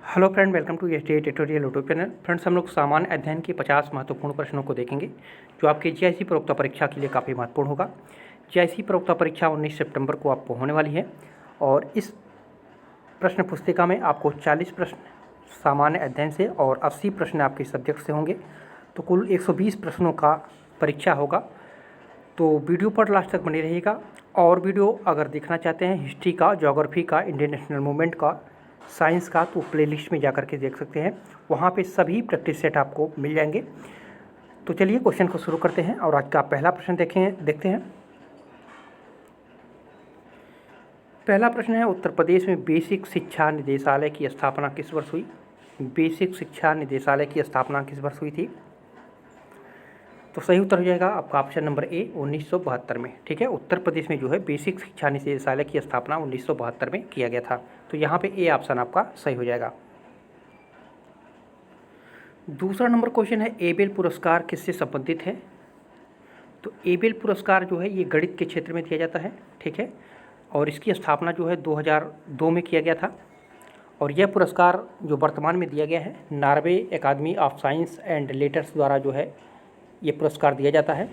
Hello friend, welcome to SDA tutorial YouTube channel. Friends, हम लोग सामान्य अध्ययन के 50 महत्वपूर्ण प्रश्नों को देखेंगे जो आपके जीआईसी प्रवक्ता परीक्षा के लिए काफ़ी महत्वपूर्ण होगा। जीआईसी प्रवक्ता परीक्षा 19 सितंबर को आपको होने वाली है और इस प्रश्न पुस्तिका में आपको 40 प्रश्न सामान्य अध्ययन से और 80 प्रश्न आपके सब्जेक्ट से होंगे, तो कुल 120 प्रश्नों का परीक्षा होगा। तो वीडियो पर लास्ट तक बने रहिएगा। और वीडियो अगर देखना चाहते हैं हिस्ट्री का, ज्योग्राफी का, इंडियन नेशनल मूवमेंट का, साइंस का, तो प्लेलिस्ट में जाकर के देख सकते हैं। वहाँ पे सभी प्रैक्टिस सेट आपको मिल जाएंगे। तो चलिए क्वेश्चन को शुरू करते हैं और आज का पहला प्रश्न देखते हैं। पहला प्रश्न है, उत्तर प्रदेश में बेसिक शिक्षा निदेशालय की स्थापना किस वर्ष हुई? बेसिक शिक्षा निदेशालय की स्थापना किस वर्ष हुई थी? तो सही उत्तर हो जाएगा आपका ऑप्शन नंबर ए, 1972 में। ठीक है, उत्तर प्रदेश में जो है बेसिक शिक्षा निदेशालय की स्थापना 1972 में किया गया था। तो यहाँ पे ए ऑप्शन आपका सही हो जाएगा। दूसरा नंबर क्वेश्चन है, एबेल पुरस्कार किससे संबंधित है? तो एबेल पुरस्कार जो है ये गणित के क्षेत्र में दिया जाता है। ठीक है, और इसकी स्थापना जो है 2002 में किया गया था। और यह पुरस्कार जो वर्तमान में दिया गया है, Norway academy of science and letters द्वारा जो है ये पुरस्कार दिया जाता है।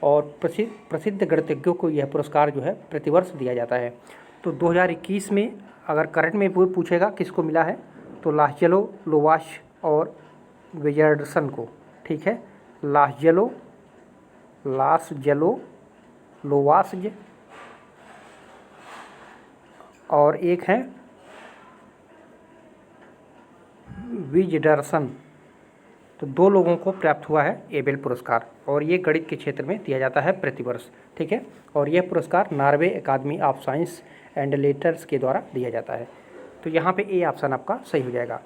और प्रसिद्ध गणितज्ञों को यह पुरस्कार जो है प्रतिवर्ष दिया जाता है। तो 2021 में अगर करंट में वो पूछेगा किसको मिला है, तो लास्जेलो, लोवाश और विजर्डसन को। ठीक है, लास्जेलो, लोवास्ज और एक है विजडरसन। तो दो लोगों को प्राप्त हुआ है एबेल पुरस्कार और ये गणित के क्षेत्र में दिया जाता है प्रतिवर्ष। ठीक है, और यह पुरस्कार Norway academy of science and letters के द्वारा दिया जाता है। तो यहाँ पे ए ऑप्शन आपका सही हो जाएगा।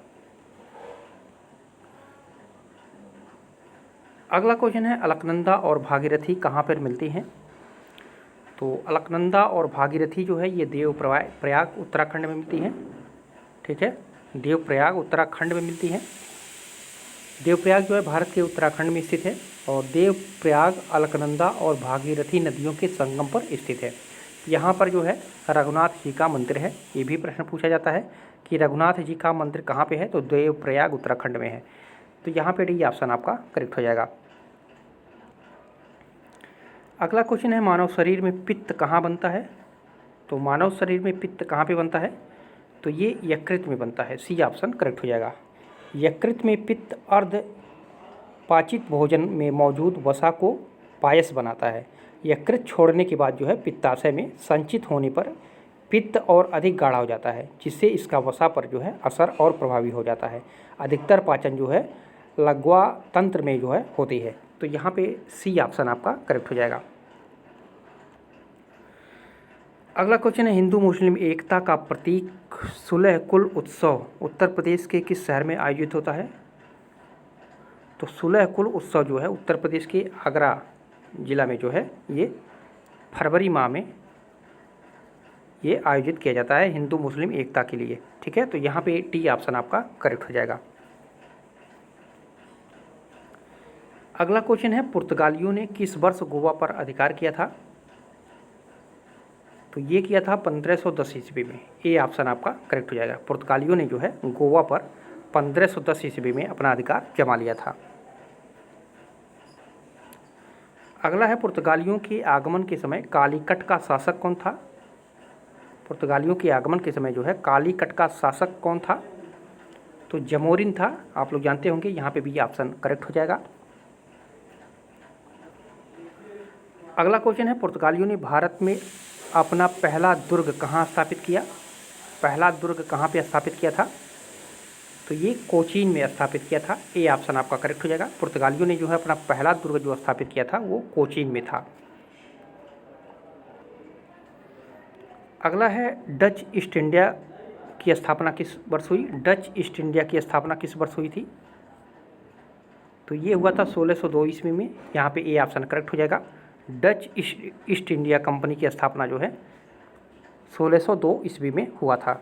अगला क्वेश्चन है, अलकनंदा और भागीरथी कहाँ पर मिलती हैं? तो अलकनंदा और भागीरथी जो है ये देवप्रयाग उत्तराखंड में मिलती हैं। ठीक है, देवप्रयाग उत्तराखंड में मिलती हैं। देवप्रयाग जो है भारत के उत्तराखंड में स्थित है और देवप्रयाग अलकनंदा और भागीरथी नदियों के संगम पर स्थित है। यहाँ पर जो है रघुनाथ जी का मंदिर है। ये भी प्रश्न पूछा जाता है कि रघुनाथ जी का मंदिर कहाँ पे है, तो देवप्रयाग उत्तराखंड में है। तो यहाँ पे डी ऑप्शन आपका करेक्ट हो जाएगा। अगला क्वेश्चन है, मानव शरीर में पित्त कहाँ बनता है? तो मानव शरीर में पित्त कहाँ पे बनता है? तो ये यकृत में बनता है। सी ऑप्शन करेक्ट हो जाएगा। यकृत में पित्त अर्ध पाचित भोजन में मौजूद वसा को पायस बनाता है। यकृत छोड़ने के बाद जो है पित्ताशय में संचित होने पर पित्त और अधिक गाढ़ा हो जाता है, जिससे इसका वसा पर जो है असर और प्रभावी हो जाता है। अधिकतर पाचन जो है लघ्वा तंत्र में जो है होती है। तो यहाँ पे सी ऑप्शन आपका करेक्ट हो जाएगा। अगला क्वेश्चन है, हिंदू मुस्लिम एकता का प्रतीक सुलह कुल उत्सव उत्तर प्रदेश के किस शहर में आयोजित होता है? तो सुलह कुल उत्सव जो है उत्तर प्रदेश के आगरा जिला में जो है ये फरवरी माह में ये आयोजित किया जाता है हिंदू मुस्लिम एकता के लिए। ठीक है, तो यहाँ पे टी ऑप्शन आपका करेक्ट हो जाएगा। अगला क्वेश्चन है, पुर्तगालियों ने किस वर्ष गोवा पर अधिकार किया था? तो ये किया था 1510 ईस्वी में। ए ऑप्शन आपका करेक्ट हो जाएगा। पुर्तगालियों ने जो है गोवा पर 1510 ईस्वी में अपना अधिकार जमा लिया था। अगला है, पुर्तगालियों के आगमन के समय कालीकट का शासक कौन था? पुर्तगालियों के आगमन के समय जो है कालीकट का शासक कौन था? तो जमोरिन था। आप लोग जानते होंगे। यहाँ पे भी ऑप्शन करेक्ट हो जाएगा। अगला क्वेश्चन है, पुर्तगालियों ने भारत में अपना पहला दुर्ग कहाँ स्थापित किया? पहला दुर्ग कहाँ पे स्थापित किया था? तो ये कोचीन में स्थापित किया था। ए ऑप्शन आपका करेक्ट हो जाएगा। पुर्तगालियों ने जो है अपना पहला दुर्ग जो स्थापित किया था वो कोचीन में था। अगला है, डच ईस्ट इंडिया की स्थापना किस वर्ष हुई? डच ईस्ट इंडिया की स्थापना किस वर्ष हुई थी? तो ये हुआ था 1602 ईस्वी में। यहाँ पे ए ऑप्शन करेक्ट हो जाएगा। डच ईस्ट इंडिया कंपनी की स्थापना जो है 1602 ईस्वी में हुआ था।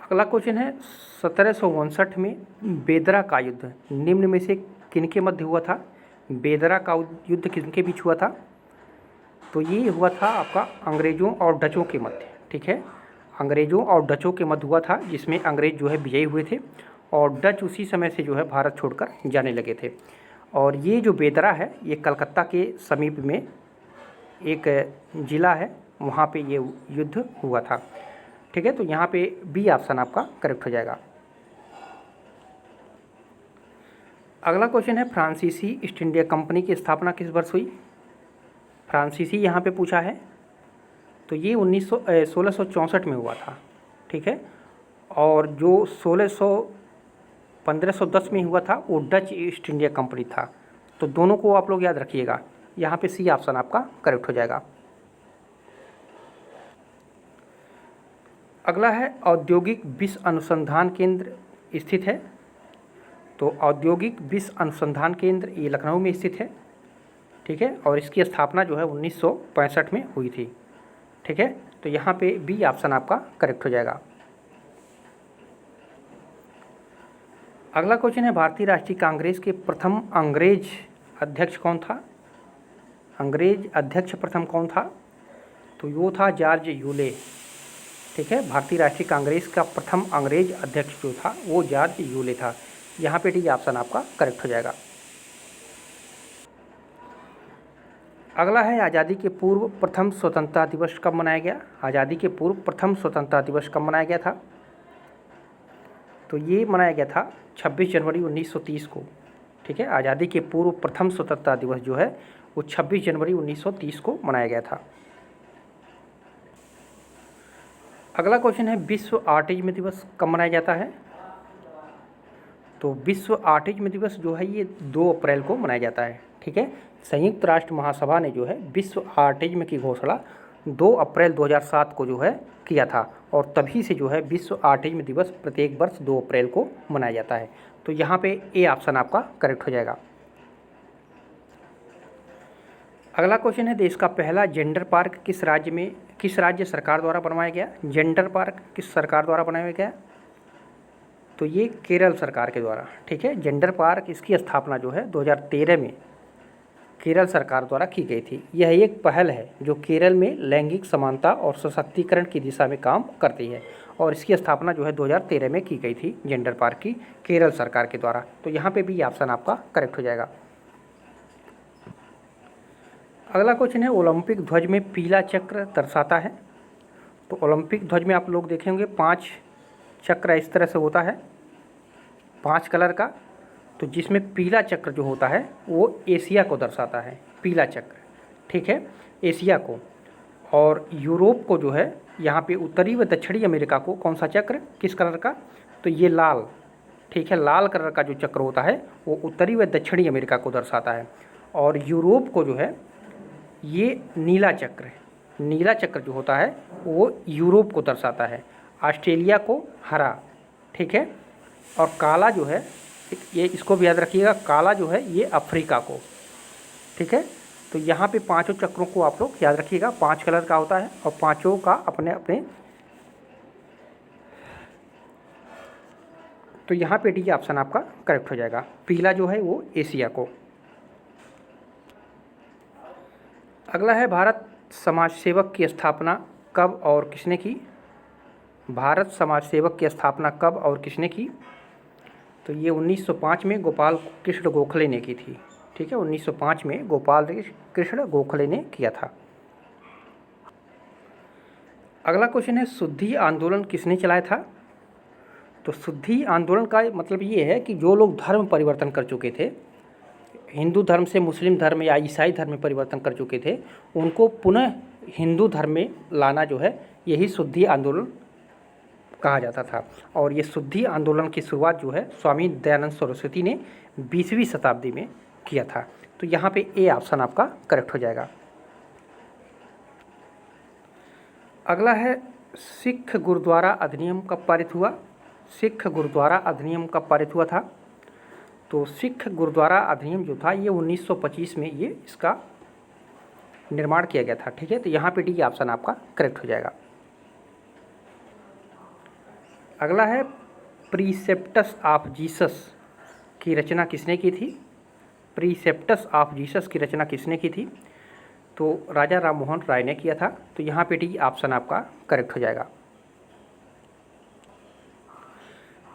अगला क्वेश्चन है, 1759 में बेदरा का युद्ध निम्न में से किनके मध्य हुआ था? बेदरा का युद्ध किनके बीच हुआ था? तो ये हुआ था आपका अंग्रेजों और डचों के मध्य। ठीक है, अंग्रेज़ों और डचों के मध्य हुआ था, जिसमें अंग्रेज़ जो है विजयी हुए थे और डच उसी समय से जो है भारत छोड़कर जाने लगे थे। और ये जो बेदरा है ये कलकत्ता के समीप में एक ज़िला है, वहाँ पे ये युद्ध हुआ था। ठीक है, तो यहाँ पे बी ऑप्शन आपका करेक्ट हो जाएगा। अगला क्वेश्चन है फ्रांसीसी ईस्ट इंडिया कंपनी की स्थापना किस वर्ष हुई? फ्रांसीसी यहाँ पे पूछा है, तो ये 1664 में हुआ था। ठीक है, और जो 1510 में हुआ था वो डच ईस्ट इंडिया कंपनी था। तो दोनों को आप लोग याद रखिएगा, यहाँ पे सी ऑप्शन आपका करेक्ट हो जाएगा। अगला है औद्योगिक विश्व अनुसंधान केंद्र स्थित है। तो औद्योगिक विश्व अनुसंधान केंद्र ये लखनऊ में स्थित है। ठीक है, और इसकी स्थापना जो है 1965 में हुई थी। ठीक है, तो यहाँ पे बी ऑप्शन आपका करेक्ट हो जाएगा। अगला क्वेश्चन है भारतीय राष्ट्रीय कांग्रेस के प्रथम अंग्रेज अध्यक्ष कौन था? अंग्रेज अध्यक्ष प्रथम कौन था? तो वो था जॉर्ज यूले। ठीक है, भारतीय राष्ट्रीय कांग्रेस का प्रथम अंग्रेज अध्यक्ष जो था वो जॉर्ज यूले था। यहाँ पे डी ऑप्शन आपका करेक्ट हो जाएगा। अगला है आज़ादी के पूर्व प्रथम स्वतंत्रता दिवस कब मनाया गया? आज़ादी के पूर्व प्रथम स्वतंत्रता दिवस कब मनाया गया था? तो ये मनाया गया था 26 जनवरी 1930 को। ठीक है, आज़ादी के पूर्व प्रथम स्वतंत्रता दिवस जो है वो 26 जनवरी 1930 को मनाया गया था। अगला क्वेश्चन है विश्व ऑटिज्म दिवस कब मनाया जाता है? तो विश्व ऑटिज्म दिवस जो है ये 2 अप्रैल को मनाया जाता है। ठीक है, संयुक्त राष्ट्र महासभा ने जो है विश्व ऑटिज्म की घोषणा 2 अप्रैल 2007 को जो है किया था, और तभी से जो है विश्व ऑटिज्म दिवस प्रत्येक वर्ष 2 अप्रैल को मनाया जाता है। तो यहाँ पे ए ऑप्शन आपका करेक्ट हो जाएगा। अगला क्वेश्चन है देश का पहला जेंडर पार्क किस राज्य सरकार द्वारा बनवाया गया? जेंडर पार्क किस सरकार द्वारा बनाया गया? तो ये केरल सरकार के द्वारा। ठीक है, जेंडर पार्क इसकी स्थापना जो है 2013 में केरल सरकार द्वारा की गई थी। यह एक पहल है जो केरल में लैंगिक समानता और सशक्तिकरण की दिशा में काम करती है, और इसकी स्थापना जो है 2013 में की गई थी जेंडर पार्क की केरल सरकार के द्वारा। तो यहाँ पे भी ऑप्शन आपका करेक्ट हो जाएगा। अगला क्वेश्चन है ओलंपिक ध्वज में पीला चक्र दर्शाता है। तो ओलंपिक ध्वज में आप लोग देखेंगे 5 चक्र इस तरह से होता है, 5 कलर का। तो जिसमें पीला चक्र जो होता है वो एशिया को दर्शाता है, पीला चक्र। ठीक है, एशिया को। और यूरोप को जो है यहाँ पे उत्तरी व दक्षिणी अमेरिका को कौन सा चक्र, किस कलर का? तो ये लाल। ठीक है, लाल कलर का जो चक्र होता है वो उत्तरी व दक्षिणी अमेरिका को दर्शाता है। और यूरोप को जो है ये नीला चक्र, नीला चक्र जो होता है वो यूरोप को दर्शाता है। ऑस्ट्रेलिया को हरा। ठीक है, और काला जो है ये, इसको भी याद रखिएगा, काला जो है ये अफ्रीका को। ठीक है, तो यहाँ पे 5 चक्रों को आप लोग याद रखिएगा, 5 कलर का होता है और 5 का अपने अपने। तो यहाँ पे डी ऑप्शन आपका करेक्ट हो जाएगा, पीला जो है वो एशिया को। अगला है भारत समाज सेवक की स्थापना कब और किसने की? भारत समाज सेवक की स्थापना कब और किसने की? तो ये 1905 में गोपाल कृष्ण गोखले ने की थी। ठीक है, 1905 में गोपाल कृष्ण गोखले ने किया था। अगला क्वेश्चन है शुद्धि आंदोलन किसने चलाया था? तो शुद्धि आंदोलन का मतलब ये है कि जो लोग धर्म परिवर्तन कर चुके थे, हिंदू धर्म से मुस्लिम धर्म या ईसाई धर्म में परिवर्तन कर चुके थे, उनको पुनः हिंदू धर्म में लाना जो है यही शुद्धि आंदोलन कहा जाता था। और ये शुद्धि आंदोलन की शुरुआत जो है स्वामी दयानंद सरस्वती ने 20वीं शताब्दी में किया था। तो यहाँ पे ए ऑप्शन आपका करेक्ट हो जाएगा। अगला है सिख गुरुद्वारा अधिनियम कब पारित हुआ? सिख गुरुद्वारा अधिनियम कब पारित हुआ था? तो सिख गुरुद्वारा अधिनियम जो था ये 1925 में ये इसका निर्माण किया गया था। ठीक है, तो यहाँ पे डी ऑप्शन आपका करेक्ट हो जाएगा। अगला है प्रीसेप्टस ऑफ जीसस की रचना किसने की थी? प्रीसेप्टस ऑफ जीसस की रचना किसने की थी? तो राजा राम मोहन राय ने किया था। तो यहाँ पे डी ऑप्शन आपका करेक्ट हो जाएगा।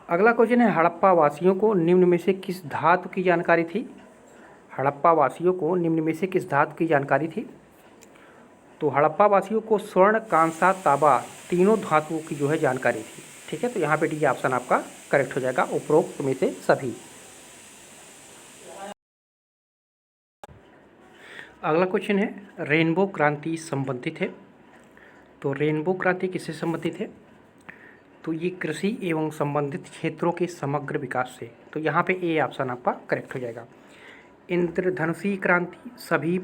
अगला क्वेश्चन है, हड़प्पा वासियों को निम्न में से किस धातु की जानकारी थी? हड़प्पा वासियों को निम्न में से किस धातु की जानकारी थी? तो हड़प्पा वासियों को स्वर्ण, कांसा, तांबा तीनों धातुओं की जो है जानकारी थी। ठीक है, तो यहाँ पे डी ऑप्शन आपका करेक्ट हो जाएगा, उपरोक्त में से सभी। अगला क्वेश्चन है, रेनबो क्रांति संबंधित है। तो रेनबो क्रांति किससे संबंधित है? तो ये कृषि एवं संबंधित क्षेत्रों के समग्र विकास से। तो यहाँ पे ए ऑप्शन आपका करेक्ट हो जाएगा। इंद्रधनुषी क्रांति सभी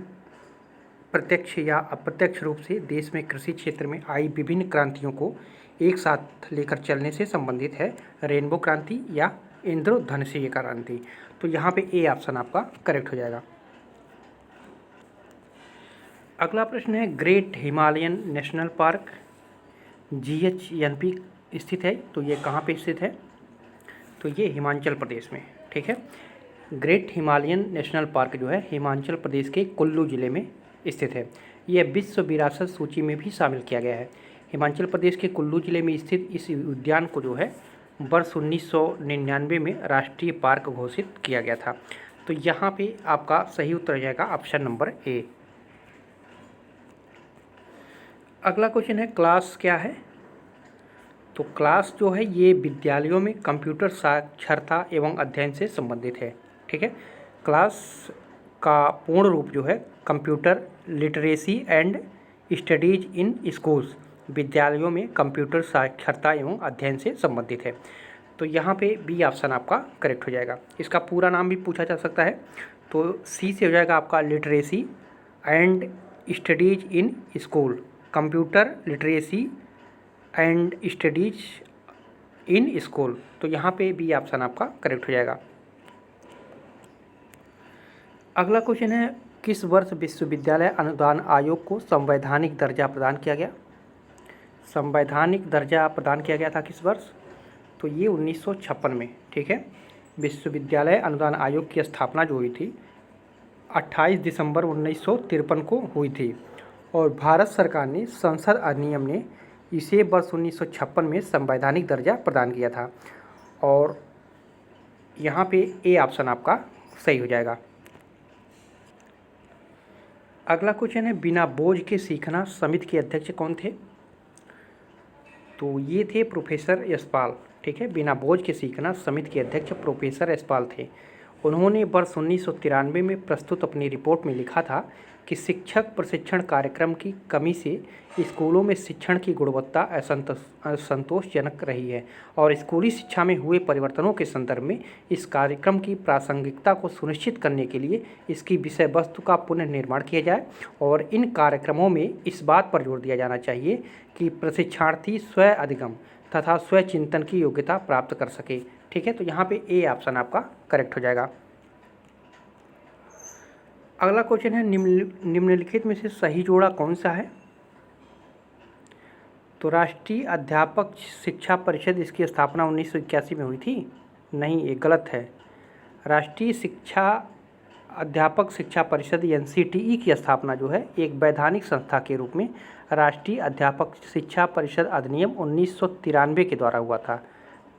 प्रत्यक्ष या अप्रत्यक्ष रूप से देश में कृषि क्षेत्र में आई विभिन्न क्रांतियों को एक साथ लेकर चलने से संबंधित है रेनबो क्रांति या इंद्रधनुषीय क्रांति। तो यहाँ पे ए ऑप्शन आपका करेक्ट हो जाएगा। अगला प्रश्न है, great Himalayan national park GHNP स्थित है। तो ये कहाँ पे स्थित है? तो ये हिमाचल प्रदेश में। ठीक है, ग्रेट हिमालयन नेशनल पार्क जो है हिमाचल प्रदेश के कुल्लू जिले में स्थित है। यह विश्व विरासत सूची में भी शामिल किया गया है। हिमाचल प्रदेश के कुल्लू जिले में स्थित इस उद्यान को जो है वर्ष 1999 में राष्ट्रीय पार्क घोषित किया गया था। तो यहाँ पे आपका सही उत्तर हो जाएगा ऑप्शन नंबर ए। अगला क्वेश्चन है, क्लास क्या है? तो क्लास जो है ये विद्यालयों में कंप्यूटर साक्षरता एवं अध्ययन से संबंधित है। ठीक है, क्लास का पूर्ण रूप जो है computer literacy and studies in schools, विद्यालयों में कंप्यूटर साक्षरता एवं अध्ययन से संबंधित है। तो यहाँ पे बी ऑप्शन आपका करेक्ट हो जाएगा। इसका पूरा नाम भी पूछा जा सकता है, तो सी से हो जाएगा आपका literacy and studies in school, computer literacy and studies in school. तो यहाँ पे बी ऑप्शन आपका करेक्ट हो जाएगा। अगला क्वेश्चन है, किस वर्ष विश्वविद्यालय अनुदान आयोग को संवैधानिक दर्जा प्रदान किया गया? संवैधानिक दर्जा प्रदान किया गया था किस वर्ष? तो ये 1956 में। ठीक है, विश्वविद्यालय अनुदान आयोग की स्थापना जो हुई थी 28 दिसंबर 1953 को हुई थी और भारत सरकार ने संसद अधिनियम ने इसे वर्ष 1956 में संवैधानिक दर्जा प्रदान किया था और यहाँ पे ए ऑप्शन आपका सही हो जाएगा। अगला क्वेश्चन है, बिना बोझ के सीखना समिति के अध्यक्ष कौन थे? तो ये थे प्रोफेसर यशपाल। ठीक है, बिना बोझ के सीखना समिति के अध्यक्ष प्रोफेसर यशपाल थे। उन्होंने वर्ष 1993 में प्रस्तुत अपनी रिपोर्ट में लिखा था कि शिक्षक प्रशिक्षण कार्यक्रम की कमी से स्कूलों में शिक्षण की गुणवत्ता असंतोषजनक रही है और स्कूली शिक्षा में हुए परिवर्तनों के संदर्भ में इस कार्यक्रम की प्रासंगिकता को सुनिश्चित करने के लिए इसकी विषय वस्तु का पुनर्निर्माण किया जाए और इन कार्यक्रमों में इस बात पर जोर दिया जाना चाहिए कि प्रशिक्षणार्थी स्व अधिगम तथा स्व चिंतन की योग्यता प्राप्त कर सके। ठीक है, तो यहाँ पे ए ऑप्शन आपका करेक्ट हो जाएगा। अगला क्वेश्चन है, निम्नलिखित में से सही जोड़ा कौन सा है? तो राष्ट्रीय अध्यापक शिक्षा परिषद, इसकी स्थापना 1981 में हुई थी। नहीं, ये गलत है। राष्ट्रीय अध्यापक शिक्षा परिषद NCTE की स्थापना जो है एक वैधानिक संस्था के रूप में राष्ट्रीय अध्यापक शिक्षा परिषद अधिनियम 1993 के द्वारा हुआ था।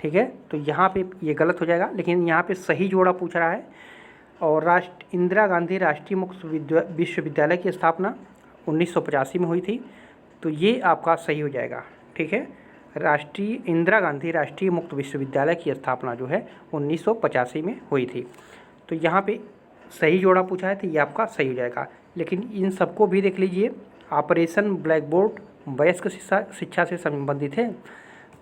ठीक है, तो यहाँ पे ये गलत हो जाएगा, लेकिन यहाँ पे सही जोड़ा पूछ रहा है। और इंदिरा गांधी राष्ट्रीय मुक्त विश्वविद्यालय की स्थापना 1985 में हुई थी, तो ये आपका सही हो जाएगा। ठीक है, इंदिरा गांधी राष्ट्रीय मुक्त विश्वविद्यालय की स्थापना जो है 1985 में हुई थी। तो यहाँ पे सही जोड़ा पूछा है, तो ये आपका सही हो जाएगा। लेकिन इन सबको भी देख लीजिए, ऑपरेशन ब्लैक बोर्ड वयस्क शिक्षा से संबंधित है।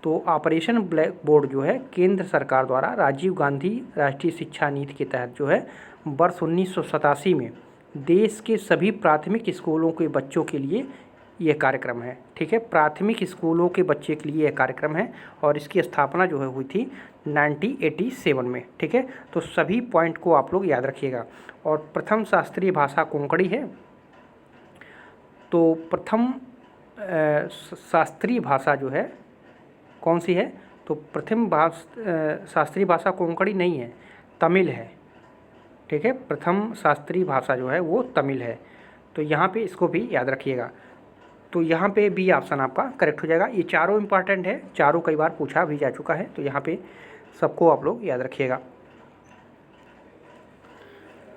तो ऑपरेशन ब्लैक बोर्ड जो है केंद्र सरकार द्वारा राजीव गांधी राष्ट्रीय शिक्षा नीति के तहत जो है वर्ष 1987 में देश के सभी प्राथमिक स्कूलों के बच्चों के लिए यह कार्यक्रम है। ठीक है, प्राथमिक स्कूलों के बच्चे के लिए यह कार्यक्रम है और इसकी स्थापना जो है हुई थी 1987 में। ठीक है, तो सभी पॉइंट को आप लोग याद रखिएगा। और प्रथम शास्त्रीय भाषा कोंकणी है। तो प्रथम शास्त्रीय भाषा जो है कौन सी है? तो प्रथम शास्त्रीय भाषा कोंकणी नहीं है, तमिल है। ठीक है, प्रथम शास्त्रीय भाषा जो है वो तमिल है। तो यहाँ पे इसको भी याद रखिएगा। तो यहाँ पे बी ऑप्शन आपका करेक्ट हो जाएगा। ये चारों इंपॉर्टेंट है, चारों कई बार पूछा भी जा चुका है। तो यहाँ पे सबको आप लोग याद रखिएगा।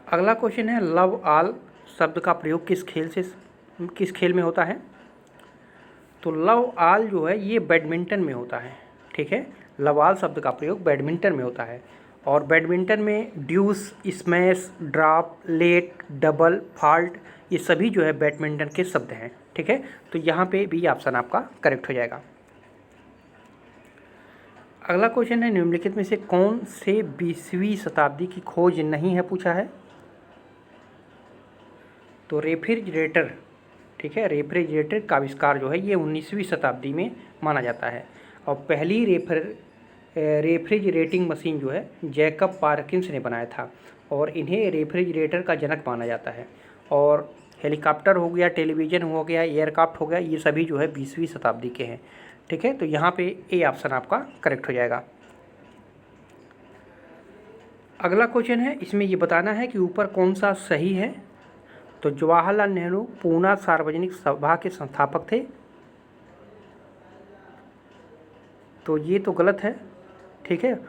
अगला क्वेश्चन है लव ऑल शब्द का प्रयोग किस खेल में होता है? तो लव ऑल जो है ये बैडमिंटन में होता है, ठीक है। लव ऑल शब्द का प्रयोग बैडमिंटन में होता है और बैडमिंटन में deuce, smash, drop, let, double, fault ये सभी जो है बैडमिंटन के शब्द हैं, ठीक है। तो यहाँ पे भी ऑप्शन आपका करेक्ट हो जाएगा। अगला क्वेश्चन है निम्नलिखित में से कौन से 20वीं शताब्दी की खोज नहीं है पूछा है? तो रेफ्रिजरेटर, ठीक है। रेफ्रिजरेटर का आविष्कार जो है ये 19वीं शताब्दी में माना जाता है और पहली रेफ्रिजरेटिंग मशीन जो है जैकब पार्किंस ने बनाया था और इन्हें रेफ्रिजरेटर का जनक माना जाता है। और हेलीकॉप्टर हो गया, टेलीविज़न हो गया, एयरक्राफ्ट हो गया, ये सभी जो है 20वीं शताब्दी के हैं, ठीक है। तो यहाँ पे ए ऑप्शन आपका करेक्ट हो जाएगा। अगला क्वेश्चन है, इसमें ये बताना है कि ऊपर कौन सा सही है। तो जवाहरलाल नेहरू पूना सार्वजनिक सभा के संस्थापक थे, तो ये तो गलत है, ठीक है।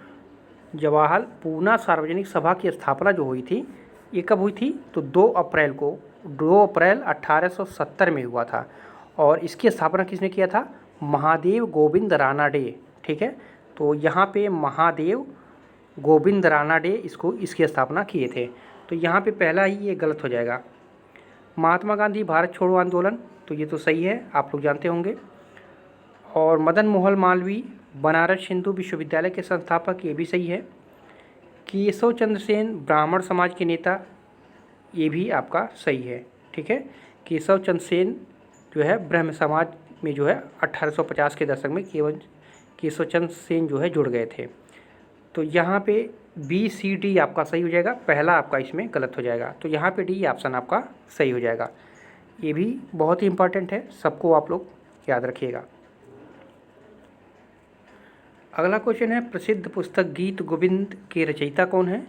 जवाहर पूना सार्वजनिक सभा की स्थापना जो हुई थी ये कब हुई थी? तो 2 अप्रैल 1870 में हुआ था और इसकी स्थापना किसने किया था? महादेव गोविंद रानाडे, ठीक है। तो यहाँ पे महादेव गोविंद रानाडे इसकी स्थापना किए थे, तो यहाँ पे पहला ही ये गलत हो जाएगा। महात्मा गांधी भारत छोड़ो आंदोलन, तो ये तो सही है, आप लोग जानते होंगे। और मदन मोहन मालवीय बनारस हिंदू विश्वविद्यालय के संस्थापक, ये भी सही है। केशव चंद्र सेन ब्राह्मण समाज के नेता, ये भी आपका सही है, ठीक है। केशव चंद्र सेन जो है ब्रह्म समाज में जो है 1850 के दशक में केशव चंद्र सेन जो है जुड़ गए थे। तो यहाँ पे BCD आपका सही हो जाएगा, पहला आपका इसमें गलत हो जाएगा, तो यहाँ पे D ऑप्शन आपका सही हो जाएगा। ये भी बहुत ही इम्पॉर्टेंट है, सबको आप लोग याद रखिएगा। अगला क्वेश्चन है प्रसिद्ध पुस्तक गीत गोविंद के रचयिता कौन है?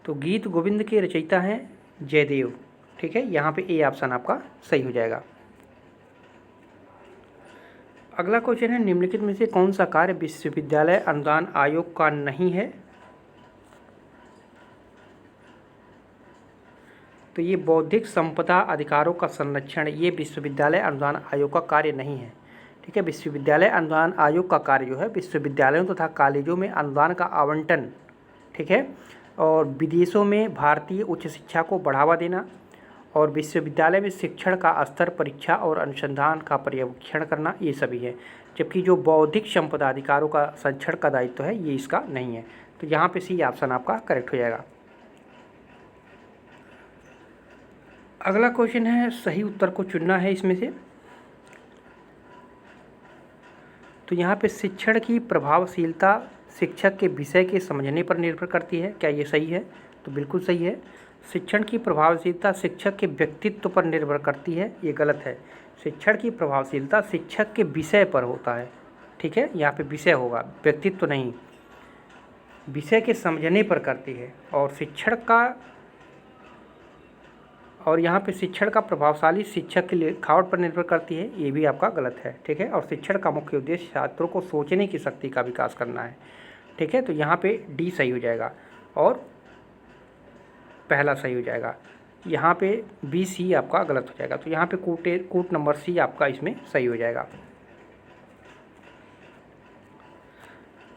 तो गीत गोविंद के रचयिता हैं जयदेव, ठीक है। यहाँ पे ए ऑप्शन आपका सही हो जाएगा। अगला क्वेश्चन है निम्नलिखित में से कौन सा कार्य विश्वविद्यालय अनुदान आयोग का नहीं है? तो ये बौद्धिक संपदा अधिकारों का संरक्षण ये विश्वविद्यालय अनुदान आयोग का कार्य नहीं है, ठीक है। विश्वविद्यालय अनुदान आयोग का कार्य जो है विश्वविद्यालयों तथा कॉलेजों में अनुदान का आवंटन, ठीक है, और विदेशों में भारतीय उच्च शिक्षा को बढ़ावा देना और विश्वविद्यालय में शिक्षण का स्तर, परीक्षा और अनुसंधान का पर्यवेक्षण करना, ये सभी है। जबकि जो बौद्धिक संपदा अधिकारों का संरक्षण का दायित्व है ये इसका नहीं है, तो यहाँ पे सी ऑप्शन आपका करेक्ट हो जाएगा। अगला क्वेश्चन है सही उत्तर को चुनना है इसमें से। तो यहाँ पे शिक्षण की प्रभावशीलता शिक्षक के विषय के समझने पर निर्भर करती है, क्या ये सही है? तो बिल्कुल सही है। शिक्षण की प्रभावशीलता शिक्षक के व्यक्तित्व पर निर्भर करती है, ये गलत है। शिक्षण की प्रभावशीलता शिक्षक के विषय पर होता है, ठीक है। यहाँ पे विषय होगा, व्यक्तित्व नहीं, विषय के समझने पर करती है। और यहाँ पे शिक्षण का प्रभावशाली शिक्षक की लिखावट पर निर्भर करती है, ये भी आपका गलत है, ठीक है। और शिक्षण का मुख्य उद्देश्य छात्रों को सोचने की शक्ति का विकास करना है, ठीक है। तो यहाँ पे D सही हो जाएगा और पहला सही हो जाएगा। यहाँ पे BC आपका गलत हो जाएगा, तो यहाँ पे कूट नंबर C आपका इसमें सही हो जाएगा।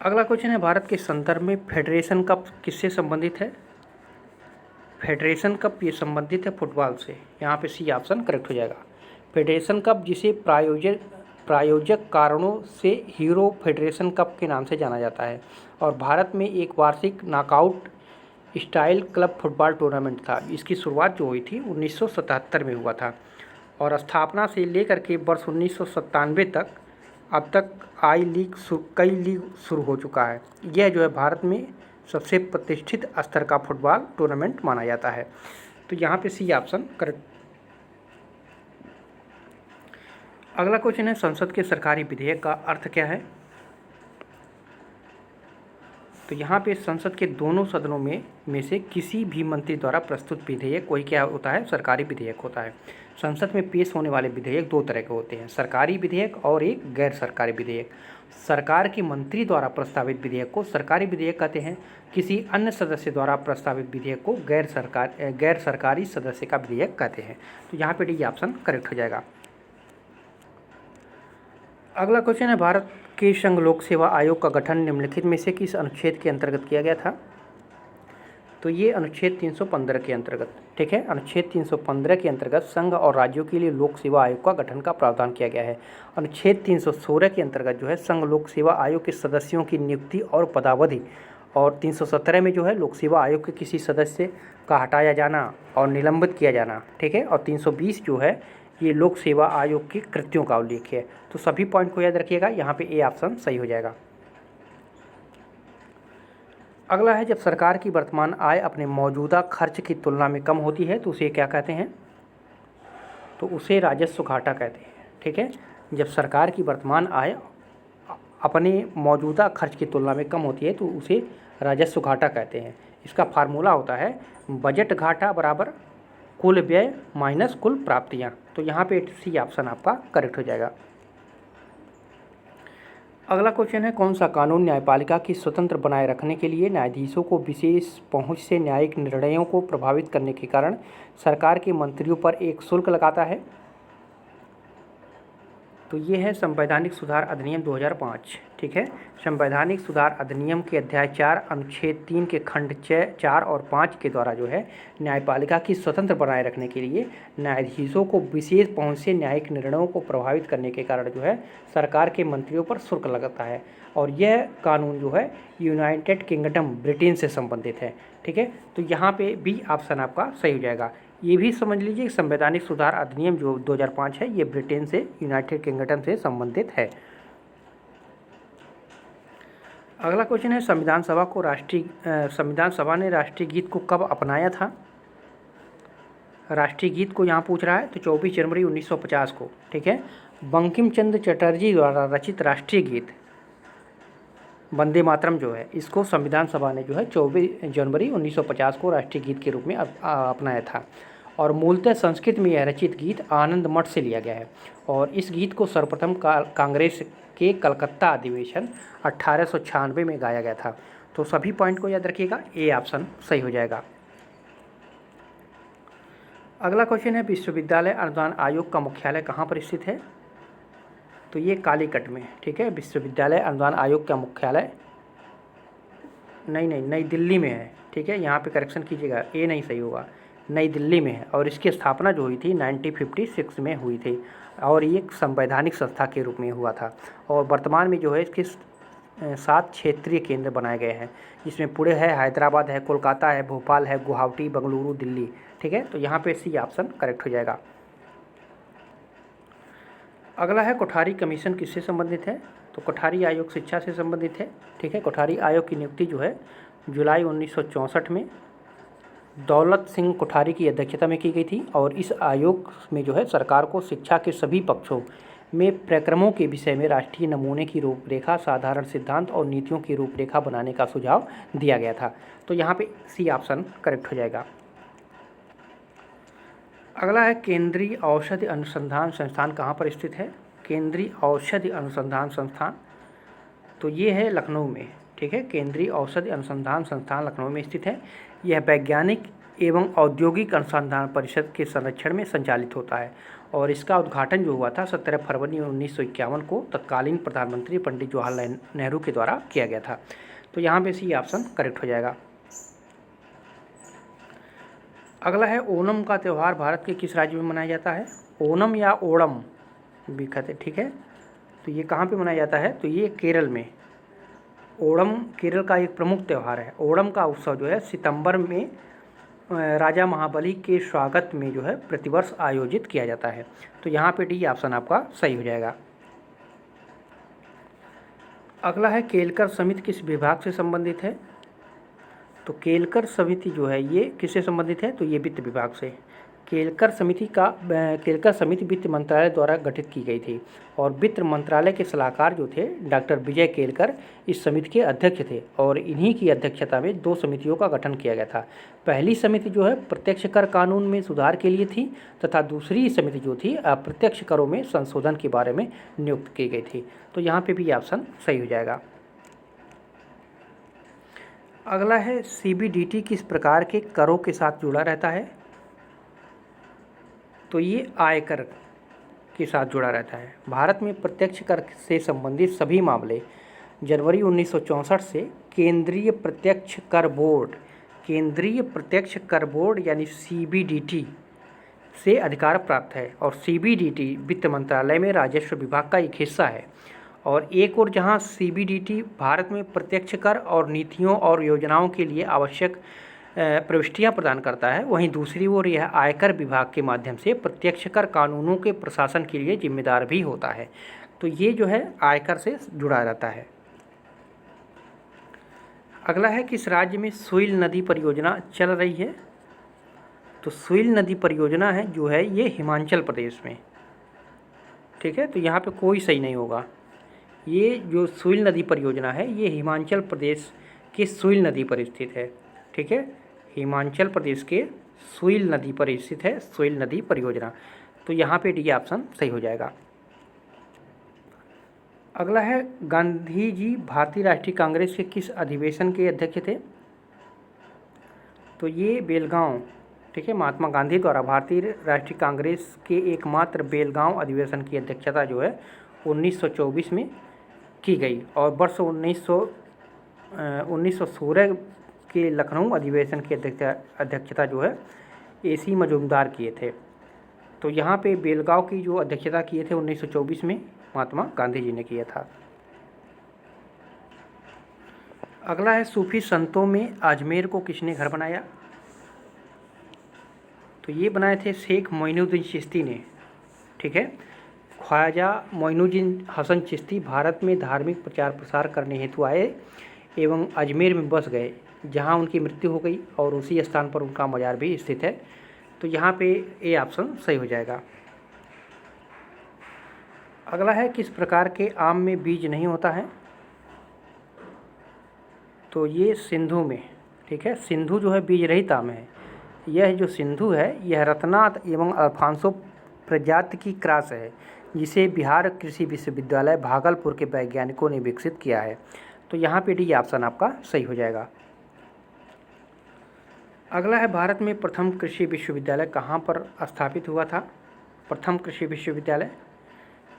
अगला क्वेश्चन है भारत के संदर्भ में फेडरेशन कप किससे संबंधित है? फेडरेशन कप ये संबंधित है फुटबॉल से, यहाँ पे C ऑप्शन करेक्ट हो जाएगा। फेडरेशन कप जिसे प्रायोजक कारणों से हीरो फेडरेशन कप के नाम से जाना जाता है और भारत में एक वार्षिक knockout style club football tournament था। इसकी शुरुआत जो हुई थी 1977 में हुआ था और स्थापना से लेकर के वर्ष 1997 तक अब तक कई लीग शुरू हो चुका है। यह जो है भारत में सबसे प्रतिष्ठित स्तर का फुटबॉल टूर्नामेंट माना जाता है, तो यहाँ पे C ऑप्शन करेक्ट। अगला क्वेश्चन है संसद के सरकारी विधेयक का अर्थ क्या है? तो यहाँ पे संसद के दोनों सदनों में से किसी भी मंत्री द्वारा प्रस्तुत विधेयक कोई क्या होता है, सरकारी विधेयक होता है। संसद में पेश होने वाले विधेयक दो तरह के होते हैं, सरकारी विधेयक और एक गैर सरकारी विधेयक। सरकार के मंत्री द्वारा प्रस्तावित विधेयक को सरकारी विधेयक कहते हैं। किसी अन्य सदस्य द्वारा प्रस्तावित विधेयक को गैर सरकारी सदस्य का विधेयक कहते हैं। तो यहाँ पे डी ऑप्शन करेक्ट हो जाएगा। अगला क्वेश्चन है, भारत के संघ लोक सेवा आयोग का गठन निम्नलिखित में से किस अनुच्छेद के अंतर्गत किया गया था? तो ये अनुच्छेद 315 के अंतर्गत, ठीक है, अनुच्छेद 315 के अंतर्गत संघ और राज्यों के लिए लोक सेवा आयोग का गठन का प्रावधान किया गया है। अनुच्छेद 316 के अंतर्गत जो है संघ लोक सेवा आयोग के सदस्यों की नियुक्ति और पदावधि, और 317 में जो है लोक सेवा आयोग के किसी सदस्य का हटाया जाना और निलंबित किया जाना, ठीक है, और 320 जो है ये लोक सेवा आयोग के कृत्यों का उल्लेख है। तो सभी पॉइंट को याद रखिएगा, यहाँ पे ए ऑप्शन सही हो जाएगा। अगला है, जब सरकार की वर्तमान आय अपने मौजूदा खर्च की तुलना में कम होती है तो उसे क्या कहते हैं? तो उसे राजस्व घाटा कहते हैं, ठीक है। जब सरकार की वर्तमान आय अपने मौजूदा खर्च की तुलना में कम होती है तो उसे राजस्व घाटा कहते हैं। इसका फार्मूला होता है बजट घाटा बराबर कुल व्यय माइनस कुल प्राप्तियाँ। तो यहाँ पे सी ऑप्शन आपका करेक्ट हो जाएगा। अगला क्वेश्चन है, कौन सा कानून न्यायपालिका की स्वतंत्र बनाए रखने के लिए न्यायाधीशों को विशेष पहुंच से न्यायिक निर्णयों को प्रभावित करने के कारण सरकार के मंत्रियों पर एक शुल्क लगाता है? तो ये है संवैधानिक सुधार अधिनियम 2005, ठीक है। संवैधानिक सुधार अधिनियम के अध्याय 4 अनुच्छेद 3 के खंड 4 और 5 के द्वारा जो है न्यायपालिका की स्वतंत्र बनाए रखने के लिए न्यायाधीशों को विशेष पहुंच से न्यायिक निर्णयों को प्रभावित करने के कारण जो है सरकार के मंत्रियों पर शुल्क लगता है। और यह कानून जो है यूनाइटेड किंगडम ब्रिटेन से संबंधित है, ठीक है। तो यहाँ पे बी ऑप्शन आपका सही हो जाएगा। ये भी समझ लीजिए संवैधानिक सुधार अधिनियम जो 2005 है ये ब्रिटेन से, यूनाइटेड किंगडम से संबंधित है। अगला क्वेश्चन है, संविधान सभा ने राष्ट्रीय गीत को कब अपनाया था? राष्ट्रीय गीत को यहाँ पूछ रहा है, तो 24 जनवरी 1950 को, ठीक है। बंकिम चंद्र चटर्जी द्वारा रचित राष्ट्रीय गीत वंदे मातरम जो है इसको संविधान सभा ने जो है 24 जनवरी 1950 को राष्ट्रीय गीत के रूप में अपनाया था। और मूलतः संस्कृत में यह रचित गीत आनंद मठ से लिया गया है। और इस गीत को सर्वप्रथम कांग्रेस के कलकत्ता अधिवेशन 1896 में गाया गया था। तो सभी पॉइंट को याद रखिएगा, ए ऑप्शन सही हो जाएगा। अगला क्वेश्चन है, विश्वविद्यालय अनुदान आयोग का मुख्यालय कहाँ पर स्थित है? तो ये कालीकट में, ठीक है। विश्वविद्यालय अनुदान आयोग का मुख्यालय नई दिल्ली में है, ठीक है। यहाँ पे करेक्शन कीजिएगा, ए नहीं सही होगा, नई दिल्ली में है। और इसकी स्थापना जो हुई थी 1956 में हुई थी और ये एक संवैधानिक संस्था के रूप में हुआ था। और वर्तमान में जो है इसके 7 क्षेत्रीय केंद्र बनाए गए हैं, जिसमें पुणे है, हैदराबाद है, कोलकाता है, भोपाल है, गुवाहाटी, बेंगलुरु, दिल्ली, ठीक है। तो यहाँ पे सी ऑप्शन करेक्ट हो जाएगा। अगला है, कोठारी कमीशन किससे संबंधित है? तो कोठारी आयोग शिक्षा से संबंधित है, ठीक है। कोठारी आयोग की नियुक्ति जो है जुलाई 1964 में दौलत सिंह कोठारी की अध्यक्षता में की गई थी। और इस आयोग में जो है सरकार को शिक्षा के सभी पक्षों में प्रक्रमों के विषय में राष्ट्रीय नमूने की रूपरेखा, साधारण सिद्धांत और नीतियों की रूपरेखा बनाने का सुझाव दिया गया था। तो यहाँ पे सी ऑप्शन करेक्ट हो जाएगा। अगला है, केंद्रीय औषधि अनुसंधान संस्थान कहाँ पर स्थित है? केंद्रीय औषधि अनुसंधान संस्थान तो ये है लखनऊ में, ठीक है। केंद्रीय औषधि अनुसंधान संस्थान लखनऊ में स्थित है। यह वैज्ञानिक एवं औद्योगिक अनुसंधान परिषद के संरक्षण में संचालित होता है। और इसका उद्घाटन जो हुआ था 17 फरवरी 1951 को तत्कालीन प्रधानमंत्री पंडित जवाहरलाल नेहरू के द्वारा किया गया था। तो यहाँ पे सी ऑप्शन करेक्ट हो जाएगा। अगला है, ओणम का त्यौहार भारत के किस राज्य में मनाया जाता है? ओणम या ओणम भी कहते, ठीक है। तो ये कहाँ पे मनाया जाता है? तो ये केरल में। ओणम केरल का एक प्रमुख त्यौहार है। ओणम का उत्सव जो है सितंबर में राजा महाबली के स्वागत में जो है प्रतिवर्ष आयोजित किया जाता है। तो यहाँ पे डी ऑप्शन आपका सही हो जाएगा। अगला है, केलकर समिति किस विभाग से संबंधित है? तो केलकर समिति जो है ये किससे संबंधित है? तो ये वित्त विभाग से। केलकर समिति वित्त मंत्रालय द्वारा गठित की गई थी और वित्त मंत्रालय के सलाहकार जो थे डॉक्टर विजय केलकर इस समिति के अध्यक्ष थे और इन्हीं की अध्यक्षता में 2 समितियों का गठन किया गया था। पहली समिति जो है प्रत्यक्ष कर कानून में सुधार के लिए थी तथा दूसरी समिति जो थी अप्रत्यक्ष करों में संशोधन के बारे में नियुक्त की गई थी। तो यहाँ पे भी ऑप्शन सही हो जाएगा। अगला है सीबीडीटी किस प्रकार के करों के साथ जुड़ा रहता है? तो ये आयकर के साथ जुड़ा रहता है। भारत में प्रत्यक्ष कर से संबंधित सभी मामले जनवरी 1964 से केंद्रीय प्रत्यक्ष कर बोर्ड यानी सीबीडीटी से अधिकार प्राप्त है और सीबीडीटी वित्त मंत्रालय में राजस्व विभाग का एक हिस्सा है। और एक और जहां सीबीडीटी भारत में प्रत्यक्ष कर और नीतियों और योजनाओं के लिए आवश्यक प्रविष्टियां प्रदान करता है, वहीं दूसरी ओर यह आयकर विभाग के माध्यम से प्रत्यक्ष कर कानूनों के प्रशासन के लिए जिम्मेदार भी होता है। तो ये जो है आयकर से जुड़ा रहता है। अगला है किस राज्य में सुइल नदी परियोजना चल रही है? तो सुइल नदी परियोजना है जो है ये हिमाचल प्रदेश में, ठीक है। तो यहाँ पे कोई सही नहीं होगा। ये जो सुइल नदी परियोजना है ये हिमाचल प्रदेश के सुइल नदी पर स्थित है, ठीक है। हिमाचल प्रदेश के सुइल नदी पर स्थित है सुइल नदी परियोजना। तो यहाँ पे डी ऑप्शन सही हो जाएगा। अगला है गांधी जी भारतीय राष्ट्रीय कांग्रेस के किस अधिवेशन के अध्यक्ष थे? तो ये बेलगांव, ठीक है, महात्मा गांधी द्वारा भारतीय राष्ट्रीय कांग्रेस के एकमात्र बेलगांव अधिवेशन की अध्यक्षता जो है 1924 में की गई और वर्ष 1916 के लखनऊ अधिवेशन की अध्यक्षता जो है AC मजूमदार किए थे। तो यहाँ पे बेलगांव की जो अध्यक्षता किए थे 1924 में महात्मा गांधी जी ने किया था। अगला है सूफी संतों में अजमेर को किसने घर बनाया? तो ये बनाए थे शेख मोइनुद्दीन चिश्ती ने, ठीक है। ख्वाजा मोइनुद्दीन हसन चिश्ती भारत में धार्मिक प्रचार प्रसार करने हेतु आए एवं अजमेर में बस गए जहां उनकी मृत्यु हो गई और उसी स्थान पर उनका मजार भी स्थित है। तो यहाँ पे ए ऑप्शन सही हो जाएगा। अगला है किस प्रकार के आम में बीज नहीं होता है? तो ये सिंधु में, ठीक है। सिंधु जो है बीज रहित आम है। यह जो सिंधु है यह रत्नाथ एवं अल्फांसो प्रजाति की क्रॉस है जिसे बिहार कृषि विश्वविद्यालय भागलपुर के वैज्ञानिकों ने विकसित किया है। तो यहाँ पे डी ऑप्शन आपका सही हो जाएगा। अगला है भारत में प्रथम कृषि विश्वविद्यालय कहाँ पर स्थापित हुआ था? प्रथम कृषि विश्वविद्यालय,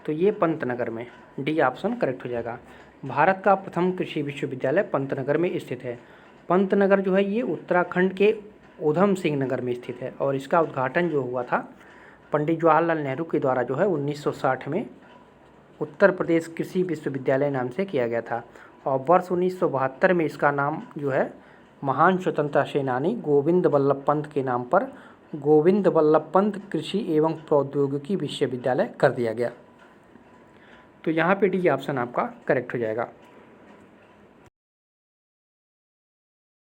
तो ये पंतनगर में, डी ऑप्शन करेक्ट हो जाएगा। भारत का प्रथम कृषि विश्वविद्यालय पंतनगर में स्थित है। पंतनगर जो है ये उत्तराखंड के उधम सिंह नगर में स्थित है और इसका उद्घाटन जो हुआ था पंडित जवाहरलाल नेहरू के द्वारा जो है 1960 में उत्तर प्रदेश कृषि विश्वविद्यालय नाम से किया गया था और वर्ष 1972 में इसका नाम जो है महान स्वतंत्रता सेनानी गोविंद वल्लभ पंत के नाम पर गोविंद वल्लभ पंत कृषि एवं प्रौद्योगिकी विश्वविद्यालय कर दिया गया। तो यहाँ पे डी ऑप्शन आपका करेक्ट हो जाएगा।